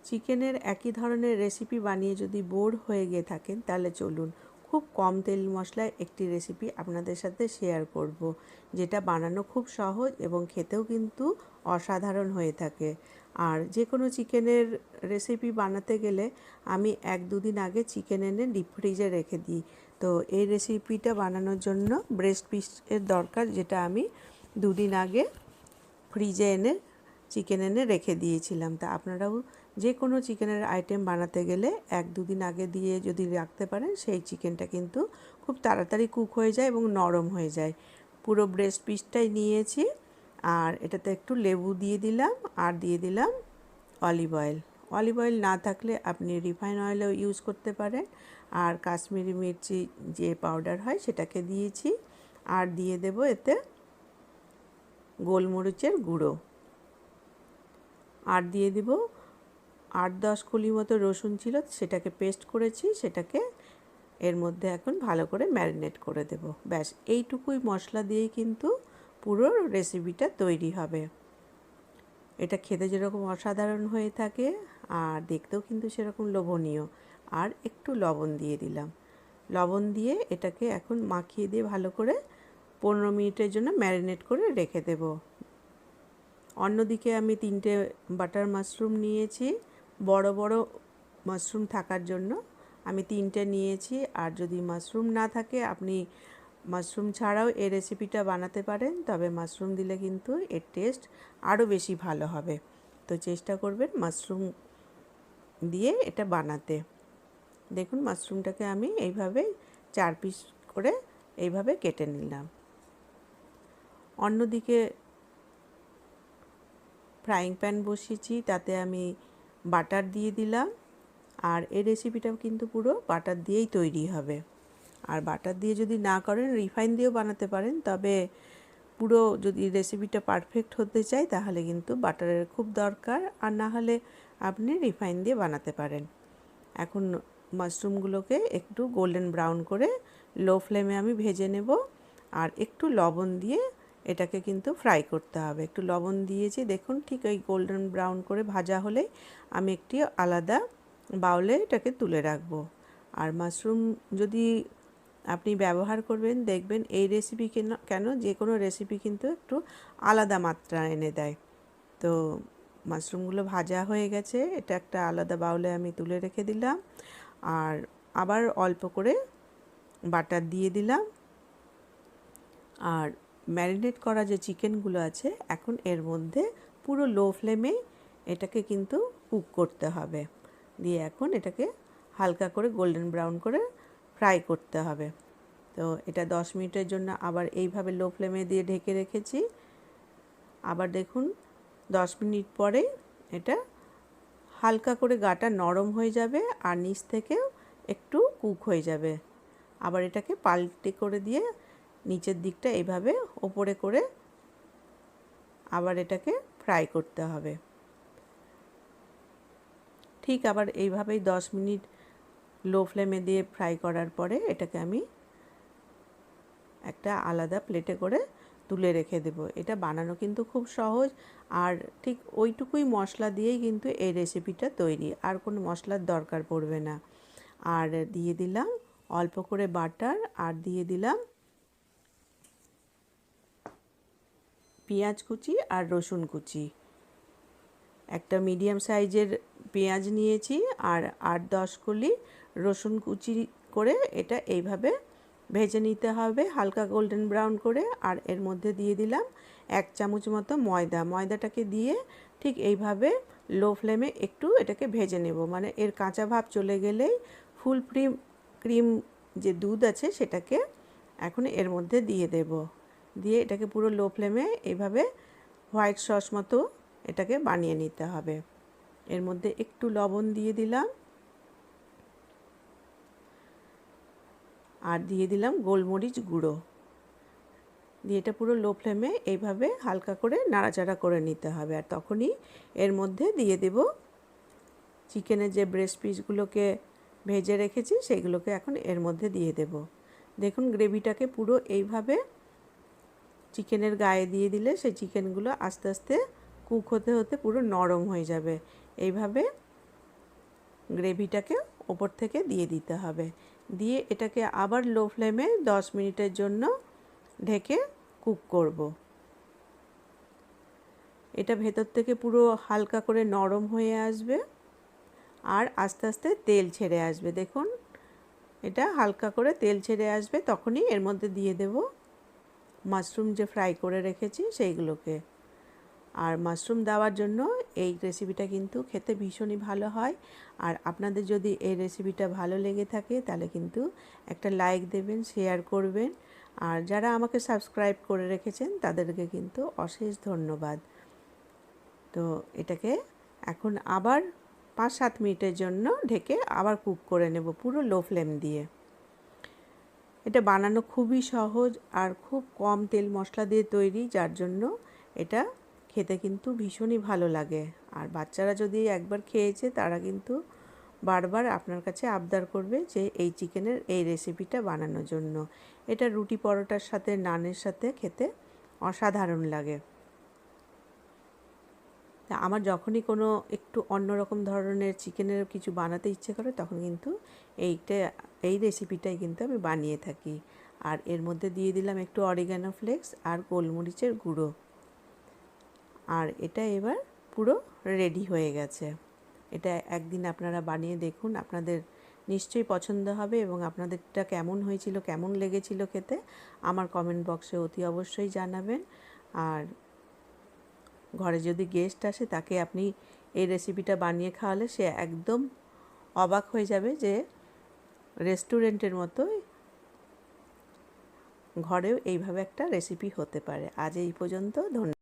চিকেনের একই ধরনের রেসিপি বানিয়ে যদি বোর হয়ে গিয়ে থাকেন তাহলে চলুন খুব কম তেল মশলায় একটি রেসিপি আপনাদের সাথে শেয়ার করব, যেটা বানানো খুব সহজ এবং খেতেও কিন্তু অসাধারণ হয়ে থাকে। আর যে কোনো চিকেনের রেসিপি বানাতে গেলে আমি 1-2 দিন আগে চিকেন এনে ডিপ ফ্রিজে রেখে দিই। তো এই রেসিপিটা বানানোর জন্য ব্রেস্ট পিসের দরকার, যেটা আমি 2 দিন আগে ফ্রিজে এনে চিকেন এনে রেখে দিয়েছিলাম। তা আপনারাও যে কোনো চিকেনের আইটেম বানাতে গেলে 1-2 দিন আগে দিয়ে যদি রাখতে পারেন, সেই চিকেনটা কিন্তু খুব তাড়াতাড়ি কুক হয়ে যায় এবং নরম হয়ে যায়। পুরো ব্রেস্ট পিসটাই নিয়েছি, আর এটাতে একটু লেবু দিয়ে দিলাম, আর দিয়ে দিলাম অলিভ অয়েল। অলিভ অয়েল না থাকলে আপনি রিফাইন অয়েলও ইউজ করতে পারেন। আর কাশ্মীরি মির্চি যে পাউডার হয় সেটাকে দিয়েছি, আর দিয়ে দেব এতে গোলমরিচের গুঁড়ো, আর দিয়ে দিব 8-10 কলি মতো রসুন ছিল, সেটাকে পেস্ট করেছি, সেটাকে এর মধ্যে এখন ভালো করে ম্যারিনেট করে দেব। ব্যাস এইটুকুই মশলা দিয়েই কিন্তু পুরো রেসিপিটা তৈরি হবে। এটা খেতে যেরকম অসাধারণ হয়ে থাকে আর দেখতেও কিন্তু সেরকম লোভনীয়। আর একটু লবণ দিয়ে দিলাম। লবণ দিয়ে এটাকে এখন মাখিয়ে দিয়ে ভালো করে 15 মিনিটের জন্য ম্যারিনেট করে রেখে দেব। অন্যদিকে আমি 3টে বাটার মাশরুম নিয়েছি, বড় বড় মাশরুম থাকার জন্য আমি 3টে নিয়েছি। আর যদি মাশরুম না থাকে আপনি মাশরুম ছাড়াও এই রেসিপিটা বানাতে পারেন, তবে মাশরুম দিলে কিন্তু এর টেস্ট আরও বেশি ভালো হবে। তো চেষ্টা করবেন মাশরুম দিয়ে এটা বানাতে। দেখুন মাশরুমটাকে আমি এইভাবে 4 পিস করে এইভাবে কেটে নিলাম। অন্যদিকে ফ্রাইং প্যান বসিয়েছি, তাতে আমি বাটার দিয়ে দিলাম। আর এই রেসিপিটাও কিন্তু পুরো বাটার দিয়েই তৈরি হবে। আর বাটার দিয়ে যদি না করেন রিফাইন দিয়েও বানাতে পারেন, তবে পুরো যদি রেসিপিটা পারফেক্ট হতে চায় তাহলে কিন্তু বাটারের খুব দরকার, আর না হলে আপনি রিফাইন দিয়ে বানাতে পারেন। এখন মাশরুমগুলোকে একটু গোল্ডেন ব্রাউন করে লো ফ্লেমে আমি ভেজে নেব। আর একটু লবণ দিয়ে এটাকে কিন্তু ফ্রাই করতে হবে। একটু লবণ দিয়েছি, দেখুন ঠিক ওই গোল্ডেন ব্রাউন করে ভাজা হলে আমি একটি আলাদা বাউলে এটাকে তুলে রাখবো। আর মাশরুম যদি আপনি ব্যবহার করবেন, দেখবেন এই রেসিপি কেন যে কোনো রেসিপি কিন্তু একটু আলাদা মাত্রা এনে দেয়। তো মাশরুমগুলো ভাজা হয়ে গেছে, এটা একটা আলাদা বাউলে আমি তুলে রেখে দিলাম। আর আবার অল্প করে বাটার দিয়ে দিলাম। আর ম্যারিনেট করা যে চিকেনগুলো আছে এখন এর মধ্যে পুরো লো ফ্লেমে এটাকে কিন্তু কুক করতে হবে। দিয়ে এখন এটাকে হালকা করে গোল্ডেন ব্রাউন করে ফ্রাই করতে হবে। তো এটা 10 মিনিটের জন্য আবার এইভাবে লো ফ্লেমে দিয়ে ঢেকে রেখেছি। আবার দেখুন 10 মিনিট পরে এটা হালকা করে গাটা নরম হয়ে যাবে আর নিচ থেকেও একটু কুক হয়ে যাবে। আবার এটাকে পাল্টে করে দিয়ে নিচের দিকটা এইভাবে ওপরে করে আবার এটাকে ফ্রাই করতে হবে। ঠিক আবার এইভাবেই 10 মিনিট লো ফ্লেমে দিয়ে ফ্রাই করার পরে এটাকে আমি একটা আলাদা প্লেটে করে তুলে রেখে দেব। এটা বানানো কিন্তু খুব সহজ, আর ঠিক ওইটুকুই মশলা দিয়েই কিন্তু এই রেসিপিটা তৈরি, আর কোনো মশলার দরকার পড়বে না। আর দিয়ে দিলাম অল্প করে বাটার, আর দিয়ে দিলাম পেঁয়াজ কুচি আর রসুন কুচি। একটা মিডিয়াম সাইজের পেঁয়াজ নিয়েছি আর 8-10 কলি রসুন কুচি করে এটা এইভাবে ভেজে নিতে হবে হালকা গোল্ডেন ব্রাউন করে। আর এর মধ্যে দিয়ে দিলাম 1 চামচ মতো ময়দা। ময়দাটাকে দিয়ে ঠিক এইভাবে লো ফ্লেমে একটু এটাকে ভেজে নেব, মানে এর কাঁচা ভাব চলে গেলেই ফুল ক্রিম যে দুধ আছে সেটাকে এখন এর মধ্যে দিয়ে দেব। দিয়ে এটাকে পুরো লো ফ্লেমে এইভাবে হোয়াইট সস মতো এটাকে বানিয়ে নিতে হবে। এর মধ্যে একটু লবণ দিয়ে দিলাম, আর দিয়ে দিলাম গোলমরিচ গুঁড়ো। দিয়ে এটা পুরো লো ফ্লেমে এইভাবে হালকা করে নাড়াচাড়া করে নিতে হবে। আর তখনই এর মধ্যে দিয়ে দেব চিকেনের যে ব্রেস্ট পিসগুলোকে ভেজে রেখেছি সেগুলোকে এখন এর মধ্যে দিয়ে দেব। দেখুন গ্রেভিটাকে পুরো এইভাবে চিকেনের গায়ে দিয়ে দিলে সেই চিকেনগুলো আস্তে আস্তে কুক হতে হতে পুরো নরম হয়ে যাবে। এইভাবে গ্রেভিটাকে ওপর থেকে দিয়ে দিতে হবে। দিয়ে এটাকে আবার লো ফ্লেমে 10 মিনিটের জন্য ঢেকে কুক করব। এটা ভেতর থেকে পুরো হালকা করে নরম হয়ে আসবে আর আস্তে আস্তে তেল ছেড়ে আসবে। দেখুন এটা হালকা করে তেল ছেড়ে আসবে, তখনই এর মধ্যে দিয়ে দেব মাশরুম যে ফ্রাই করে রেখেছি সেইগুলোকে। আর মাশরুম দেওয়ার জন্য এই রেসিপিটা কিন্তু খেতে ভীষণই ভালো হয়। আর আপনাদের যদি এই রেসিপিটা ভালো লেগে থাকে তাহলে কিন্তু একটা লাইক দেবেন, শেয়ার করবেন। আর যারা আমাকে সাবস্ক্রাইব করে রেখেছেন তাদেরকে কিন্তু অশেষ ধন্যবাদ। তো এটাকে এখন আবার 5-7 মিনিটের জন্য ঢেকে আবার কুক করে নেব পুরো লো ফ্লেম দিয়ে। এটা বানানো খুবই সহজ আর খুব কম তেল মশলা দিয়ে তৈরি, যার জন্য এটা খেতে কিন্তু ভীষণই ভালো লাগে। আর বাচ্চারা যদি একবার খেয়েছে তারা কিন্তু বারবার আপনার কাছে আবদার করবে যে এই চিকেনের এই রেসিপিটা বানানোর জন্য। এটা রুটি পরোটার সাথে, নানের সাথে খেতে অসাধারণ লাগে। তা আমার যখনই কোনো একটু অন্যরকম ধরনের চিকেনের কিছু বানাতে ইচ্ছে করে তখন কিন্তু এই রেসিপিটাই কিন্তু আমি বানিয়ে থাকি। আর এর মধ্যে দিয়ে দিলাম একটু অরিগানো ফ্লেক্স আর গোলমরিচের গুঁড়ো। আর এটা এবার পুরো রেডি হয়ে গেছে। এটা একদিন আপনারা বানিয়ে দেখুন, আপনাদের নিশ্চয়ই পছন্দ হবে এবং আপনাদেরটা কেমন হয়েছিল, কেমন লেগেছিল খেতে আমার কমেন্ট বক্সে অতি অবশ্যই জানাবেন। আর ঘরে যদি গেস্ট আসে তাকে আপনি এই রেসিপিটা বানিয়ে খাওয়ালে সে একদম অবাক হয়ে যাবে যে রেস্টুরেন্টের মতোই ঘরেও এইভাবে একটা রেসিপি হতে পারে। আজ এই পর্যন্ত। ধন্যবাদ।